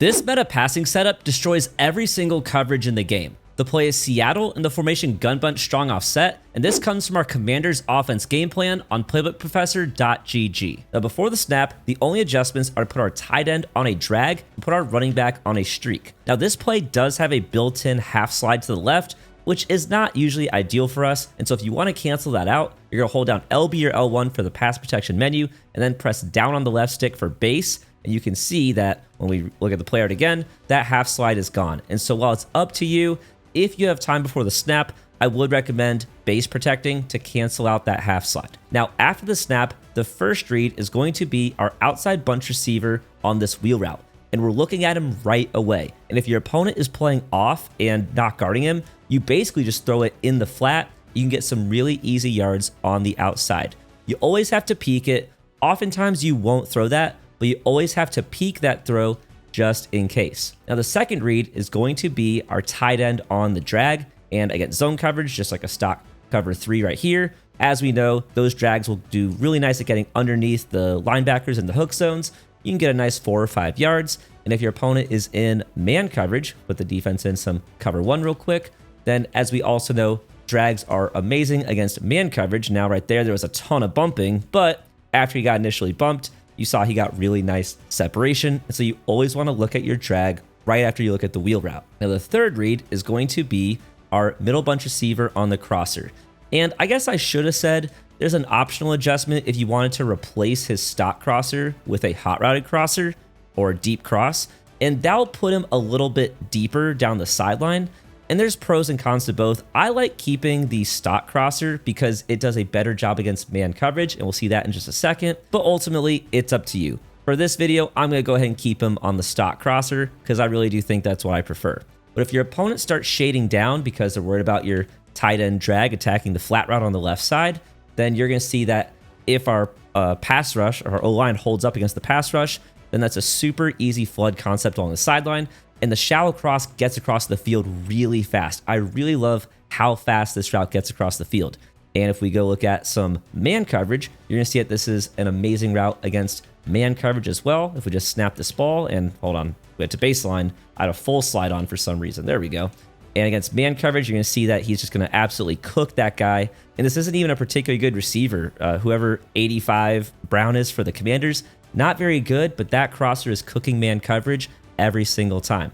This meta passing setup destroys every single coverage in the game. The play is Seattle in the formation gun bunch strong offset, and this comes from our Commander's offense game plan on playbookprofessor.gg. Now before the snap, the only adjustments are to put our tight end on a drag and put our running back on a streak. Now this play does have a built-in half slide to the left, which is not usually ideal for us, and so if you want to cancel that out, you're going to hold down LB or L1 for the pass protection menu, and then press down on the left stick for base, and you can see that when we look at the play art again, that half slide is gone. And so while it's up to you, if you have time before the snap, I would recommend base protecting to cancel out that half slide. Now, after the snap, the first read is going to be our outside bunch receiver on this wheel route, and we're looking at him right away. And if your opponent is playing off and not guarding him, you basically just throw it in the flat. You can get some really easy yards on the outside. You always have to peek it. Oftentimes you won't throw that, but you always have to peek that throw just in case. Now the second read is going to be our tight end on the drag, and again, zone coverage, just like a stock cover 3 right here. As we know, those drags will do really nice at getting underneath the linebackers and the hook zones. You can get a nice 4 or 5 yards. And if your opponent is in man coverage, put the defense in some cover 1 real quick, then as we also know, drags are amazing against man coverage. Now right there was a ton of bumping, but after he got initially bumped, you saw he got really nice separation. And so you always want to look at your drag right after you look at the wheel route. Now the third read is going to be our middle bunch receiver on the crosser. And I guess I should have said there's an optional adjustment if you wanted to replace his stock crosser with a hot routed crosser or a deep cross, and that'll put him a little bit deeper down the sideline. And there's pros and cons to both. I like keeping the stock crosser because it does a better job against man coverage, and we'll see that in just a second, but ultimately it's up to you. For this video, I'm gonna go ahead and keep him on the stock crosser because I really do think that's what I prefer. But if your opponent starts shading down because they're worried about your tight end drag attacking the flat route on the left side, then you're gonna see that if our pass rush or our O-line holds up against the pass rush, then that's a super easy flood concept along the sideline. And the shallow cross gets across the field really fast. I really love how fast this route gets across the field. And if we go look at some man coverage, you're gonna see that this is an amazing route against man coverage as well. If we just snap this ball and hold on, we had to baseline, I had a full slide on for some reason. There we go. And against man coverage, you're gonna see that he's just gonna absolutely cook that guy. And this isn't even a particularly good receiver. Whoever 85 Brown is for the Commanders, not very good, but that crosser is cooking man coverage every single time.